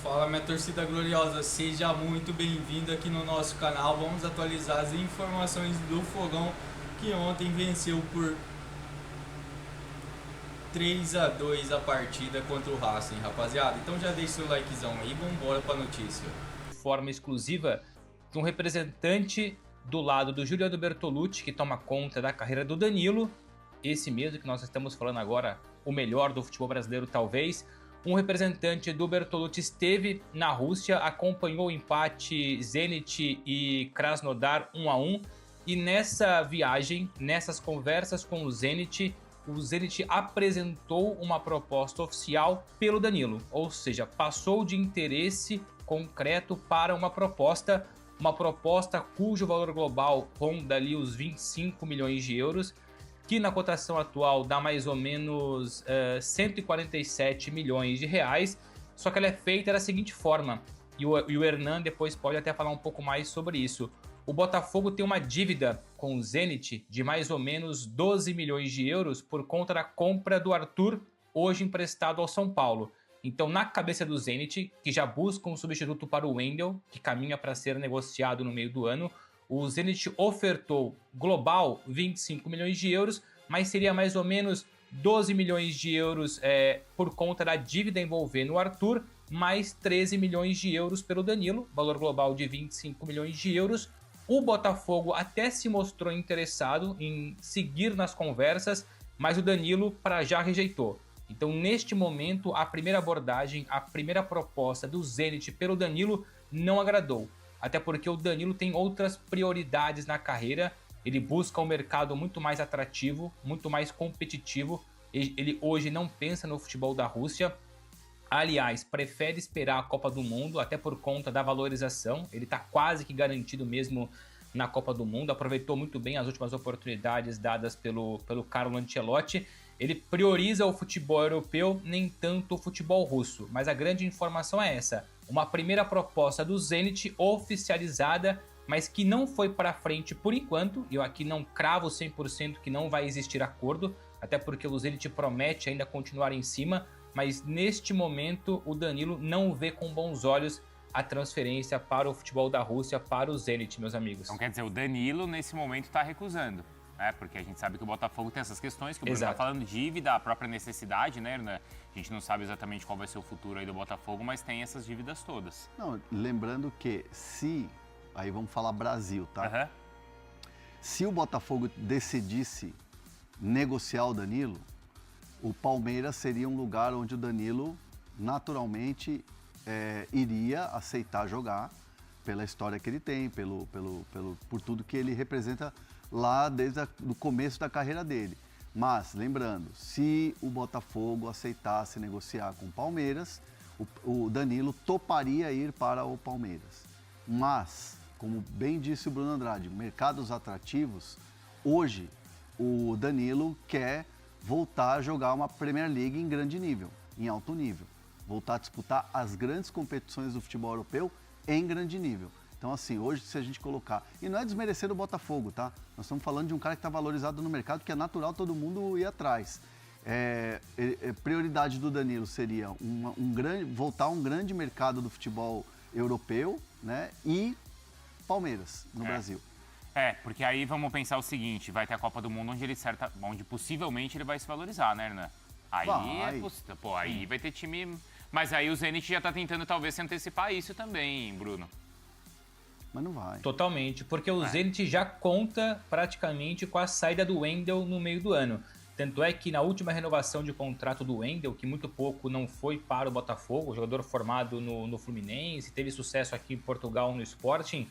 Fala, minha torcida gloriosa, seja muito bem-vindo aqui no nosso canal. Vamos atualizar as informações do Fogão, que ontem venceu por 3-2 a partida contra o Racing, rapaziada. Então já deixa seu likezão aí e vambora pra notícia. De forma exclusiva, de um representante do lado do Juliano Bertolucci, que toma conta da carreira do Danilo, esse mesmo que nós estamos falando agora, o melhor do futebol brasileiro talvez. Um representante do Bertolucci esteve na Rússia, acompanhou o empate Zenit e Krasnodar 1-1, e nessa viagem, nessas conversas com o Zenit apresentou uma proposta oficial pelo Danilo, ou seja, passou de interesse concreto para uma proposta cujo valor global ronda ali os 25 milhões de euros, que na cotação atual dá mais ou menos 147 milhões de reais, só que ela é feita da seguinte forma, e o Hernan depois pode até falar um pouco mais sobre isso. O Botafogo tem uma dívida com o Zenit de mais ou menos 12 milhões de euros por conta da compra do Arthur, hoje emprestado ao São Paulo. Então, na cabeça do Zenit, que já busca um substituto para o Wendel, que caminha para ser negociado no meio do ano, o Zenit ofertou global 25 milhões de euros, mas seria mais ou menos 12 milhões de euros por conta da dívida envolvendo o Arthur, mais 13 milhões de euros pelo Danilo, valor global de 25 milhões de euros. O Botafogo até se mostrou interessado em seguir nas conversas, mas o Danilo para já rejeitou. Então, neste momento, a primeira abordagem, a primeira proposta do Zenit pelo Danilo não agradou. Até porque o Danilo tem outras prioridades na carreira, ele busca um mercado muito mais atrativo, muito mais competitivo. Ele hoje não pensa no futebol da Rússia. Aliás, prefere esperar a Copa do Mundo, até por conta da valorização. Ele está quase que garantido mesmo na Copa do Mundo. Aproveitou muito bem as últimas oportunidades dadas pelo Carlo Ancelotti. Ele prioriza o futebol europeu, nem tanto o futebol russo. Mas a grande informação é essa. Uma primeira proposta do Zenit oficializada, mas que não foi para frente por enquanto. Eu aqui não cravo 100% que não vai existir acordo, até porque o Zenit promete ainda continuar em cima. Mas neste momento o Danilo não vê com bons olhos a transferência para o futebol da Rússia, para o Zenit, meus amigos. Então quer dizer, o Danilo nesse momento está recusando, né? Porque a gente sabe que o Botafogo tem essas questões, que o Bruno está falando, dívida, a própria necessidade, né, Hernan? A gente não sabe exatamente qual vai ser o futuro aí do Botafogo, mas tem essas dívidas todas. Não, lembrando que aí vamos falar Brasil, tá? Uhum. Se o Botafogo decidisse negociar o Danilo, o Palmeiras seria um lugar onde o Danilo naturalmente iria aceitar jogar pela história que ele tem, por tudo que ele representa lá desde o começo da carreira dele. Mas, lembrando, se o Botafogo aceitasse negociar com o Palmeiras, o Danilo toparia ir para o Palmeiras. Mas, como bem disse o Bruno Andrade, mercados atrativos, hoje o Danilo quer voltar a jogar uma Premier League em grande nível, em alto nível. Voltar a disputar as grandes competições do futebol europeu em grande nível. Então, assim, hoje, se a gente colocar... E não é desmerecer o Botafogo, tá? Nós estamos falando de um cara que está valorizado no mercado, que é natural todo mundo ir atrás. Prioridade do Danilo seria voltar a um grande mercado do futebol europeu, né? E Palmeiras, no Brasil. Porque aí vamos pensar o seguinte, vai ter a Copa do Mundo onde possivelmente ele vai se valorizar, né, Hernan? Aí vai ter time... Mas aí o Zenit já tá tentando talvez se antecipar a isso também, Bruno. Mas não vai. Totalmente, porque o Zenit já conta praticamente com a saída do Wendel no meio do ano. Tanto é que na última renovação de contrato do Wendel, que muito pouco não foi para o Botafogo, jogador formado no Fluminense, teve sucesso aqui em Portugal no Sporting,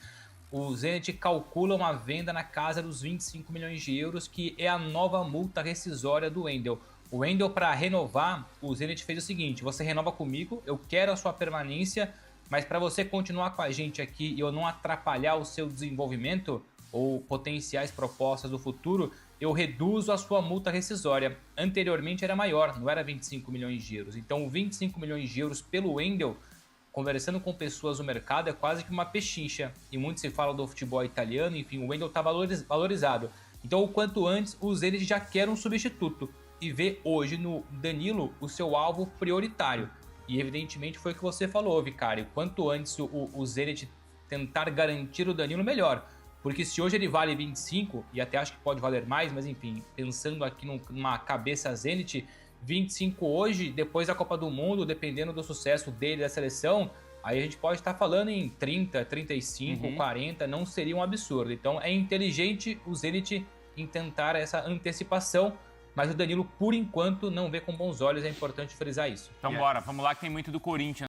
o Zenit calcula uma venda na casa dos 25 milhões de euros, que é a nova multa rescisória do Wendel. O Wendel, para renovar, o Zenit fez o seguinte: você renova comigo, eu quero a sua permanência, mas para você continuar com a gente aqui e eu não atrapalhar o seu desenvolvimento ou potenciais propostas do futuro, eu reduzo a sua multa rescisória. Anteriormente era maior, não era 25 milhões de euros. Então, 25 milhões de euros pelo Wendel, conversando com pessoas do mercado, é quase que uma pechincha. E muito se fala do futebol italiano, enfim, o Wendel está valorizado. Então, o quanto antes, o Zenit já quer um substituto e vê hoje no Danilo o seu alvo prioritário. E evidentemente foi o que você falou, Vicário. Quanto antes o Zenit tentar garantir o Danilo, melhor. Porque se hoje ele vale 25, e até acho que pode valer mais, mas enfim, pensando aqui numa cabeça Zenit, 25 hoje, depois da Copa do Mundo, dependendo do sucesso dele da seleção, aí a gente pode estar falando em 30, 35, 40, não seria um absurdo. Então é inteligente o Zenit em tentar essa antecipação, mas o Danilo, por enquanto, não vê com bons olhos, é importante frisar isso. Então bora, vamos lá que tem muito do Corinthians.